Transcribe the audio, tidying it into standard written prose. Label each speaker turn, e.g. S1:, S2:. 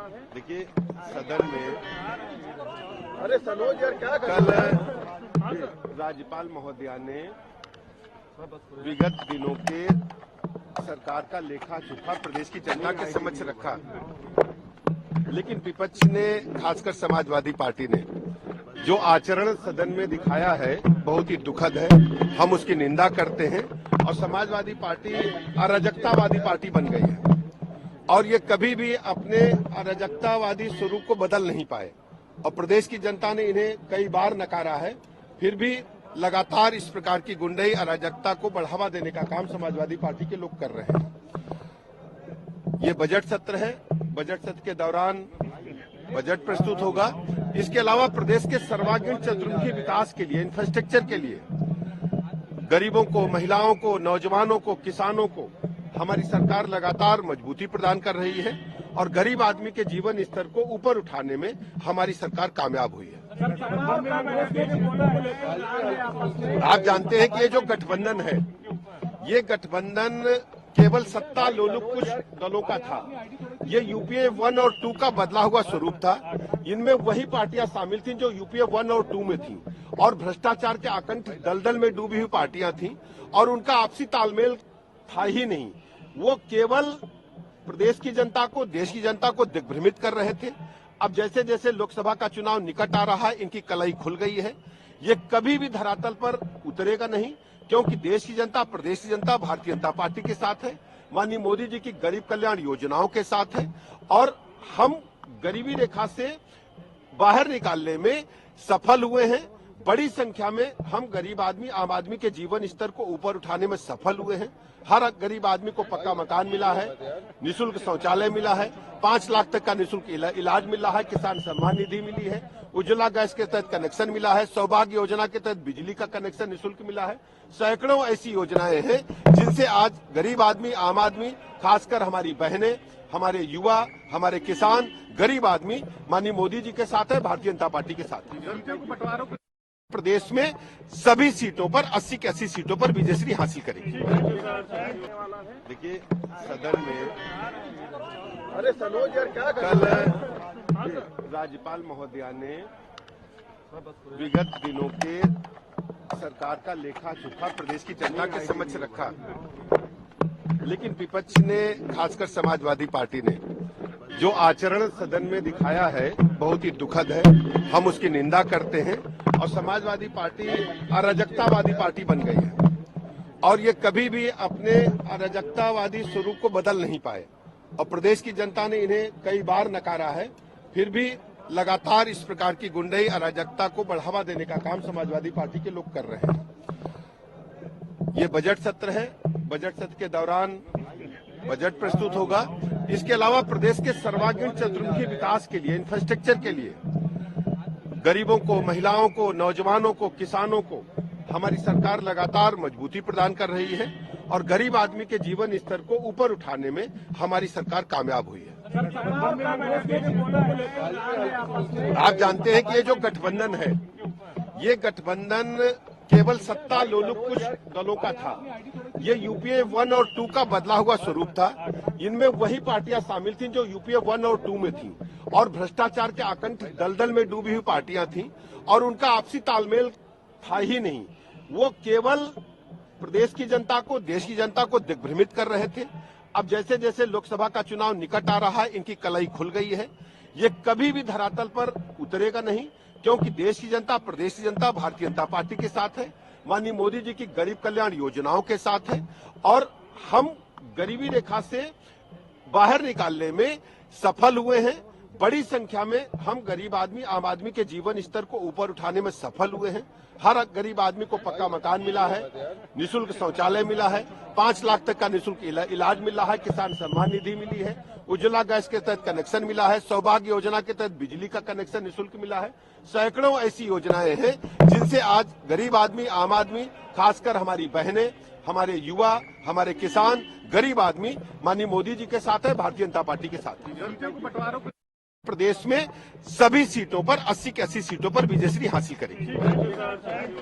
S1: देखिए सदन में
S2: अरे सनोज यार क्या
S1: कल राज्यपाल महोदया ने विगत दिनों के सरकार का लेखा जोखा प्रदेश की जनता के समक्ष रखा, लेकिन विपक्ष ने खासकर समाजवादी पार्टी ने जो आचरण सदन में दिखाया है बहुत ही दुखद है। हम उसकी निंदा करते हैं और समाजवादी पार्टी अराजकतावादी पार्टी बन गई है और ये कभी भी अपने अराजकतावादी स्वरूप को बदल नहीं पाए और प्रदेश की जनता ने इन्हें कई बार नकारा है। फिर भी लगातार इस प्रकार की गुंडई अराजकता को बढ़ावा देने का काम समाजवादी पार्टी के लोग कर रहे हैं। ये बजट सत्र है, बजट सत्र के दौरान बजट प्रस्तुत होगा। इसके अलावा प्रदेश के सर्वांगीण चतुर्मुखी विकास के लिए, इंफ्रास्ट्रक्चर के लिए, गरीबों को, महिलाओं को, नौजवानों को, किसानों को हमारी सरकार लगातार मजबूती प्रदान कर रही है और गरीब आदमी के जीवन स्तर को ऊपर उठाने में हमारी सरकार कामयाब हुई है। आप जानते हैं कि ये जो गठबंधन है, ये गठबंधन केवल सत्ता लोलुप कुछ दलों का था। ये यूपीए 1 और 2 का बदला हुआ स्वरूप था। इनमें वही पार्टियां शामिल थीं जो यूपीए 1 और 2 में थीं और भ्रष्टाचार के आकंठ दलदल में डूबी हुई पार्टियां थीं और उनका आपसी तालमेल था ही नहीं। वो केवल प्रदेश की जनता को, देश की जनता को दिग्भ्रमित कर रहे थे। अब जैसे जैसे लोकसभा का चुनाव निकट आ रहा है, इनकी कलाई खुल गई है। ये कभी भी धरातल पर उतरेगा नहीं, क्योंकि देश की जनता, प्रदेश की जनता भारतीय जनता पार्टी के साथ है, माननीय मोदी जी की गरीब कल्याण योजनाओं के साथ है और हम गरीबी रेखा से बाहर निकालने में सफल हुए हैं। बड़ी संख्या में हम गरीब आदमी, आम आदमी के जीवन स्तर को ऊपर उठाने में सफल हुए हैं। हर गरीब आदमी को पक्का मकान मिला है, निःशुल्क शौचालय मिला है, 5 लाख तक का निःशुल्क इलाज मिला है, किसान सम्मान निधि मिली है, उज्ज्वला गैस के तहत कनेक्शन मिला है, सौभाग्य योजना के तहत बिजली का कनेक्शन निःशुल्क मिला है। सैकड़ों ऐसी योजनाएं हैं जिनसे आज गरीब आदमी, आम आदमी, खासकर हमारी बहनें, हमारे युवा, हमारे किसान, गरीब आदमी माननीय मोदी जी के साथ है, भारतीय जनता पार्टी के साथ है। प्रदेश में सभी सीटों पर 80 की 80 सीटों पर विजयश्री हासिल करेगी। देखिए सदन में
S2: अरे सनोज यार क्या
S1: कल राज्यपाल महोदया ने विगत दिनों के सरकार का लेखा जोखा प्रदेश की जनता के समक्ष रखा, लेकिन विपक्ष ने खासकर समाजवादी पार्टी ने जो आचरण सदन में दिखाया है बहुत ही दुखद है। हम उसकी निंदा करते हैं और समाजवादी पार्टी अराजकतावादी पार्टी बन गई है और ये कभी भी अपने अराजकतावादी स्वरूप को बदल नहीं पाए और प्रदेश की जनता ने इन्हें कई बार नकारा है। फिर भी लगातार इस प्रकार की गुंडई अराजकता को बढ़ावा देने का काम समाजवादी पार्टी के लोग कर रहे हैं। ये बजट सत्र है, बजट सत्र के दौरान बजट प्रस्तुत होगा। इसके अलावा प्रदेश के सर्वांगीण चतुर्मुखी विकास के लिए, इंफ्रास्ट्रक्चर के लिए, गरीबों को, महिलाओं को, नौजवानों को, किसानों को हमारी सरकार लगातार मजबूती प्रदान कर रही है और गरीब आदमी के जीवन स्तर को ऊपर उठाने में हमारी सरकार कामयाब हुई है। आप जानते हैं कि ये जो गठबंधन है, ये गठबंधन केवल सत्ता लोलुप कुछ दलों का था। ये यूपीए 1 और 2 का बदला हुआ स्वरूप था। इनमें वही पार्टियां शामिल थीं जो यूपीए 1 और 2 में थीं और भ्रष्टाचार के आकंठ दलदल में डूबी हुई पार्टियां थीं और उनका आपसी तालमेल था ही नहीं। वो केवल प्रदेश की जनता को, देश की जनता को दिग्भ्रमित कर रहे थे। अब जैसे जैसे लोकसभा का चुनाव निकट आ रहा है, इनकी कलाई खुल गई है। ये कभी भी धरातल पर उतरेगा नहीं, क्योंकि देश की जनता, प्रदेश की जनता भारतीय जनता पार्टी के साथ है, माननीय मोदी जी की गरीब कल्याण योजनाओं के साथ है और हम गरीबी रेखा से बाहर निकालने में सफल हुए हैं। बड़ी संख्या में हम गरीब आदमी, आम आदमी के जीवन स्तर को ऊपर उठाने में सफल हुए हैं। हर गरीब आदमी को पक्का मकान मिला है, निःशुल्क शौचालय मिला है, 5 लाख तक का निःशुल्क इलाज मिला है, किसान सम्मान निधि मिली है, उज्ज्वला गैस के तहत कनेक्शन मिला है, सौभाग्य योजना के तहत बिजली का कनेक्शन निःशुल्क मिला है। सैकड़ों ऐसी योजनाएं हैं जिनसे आज गरीब आदमी, आम आदमी, खासकर हमारी बहनें, हमारे युवा, हमारे किसान, गरीब आदमी माननीय मोदी जी के साथ है, भारतीय जनता पार्टी के साथ है। प्रदेश में सभी सीटों पर 80 की 80 सीटों पर विजयश्री हासिल करेगी।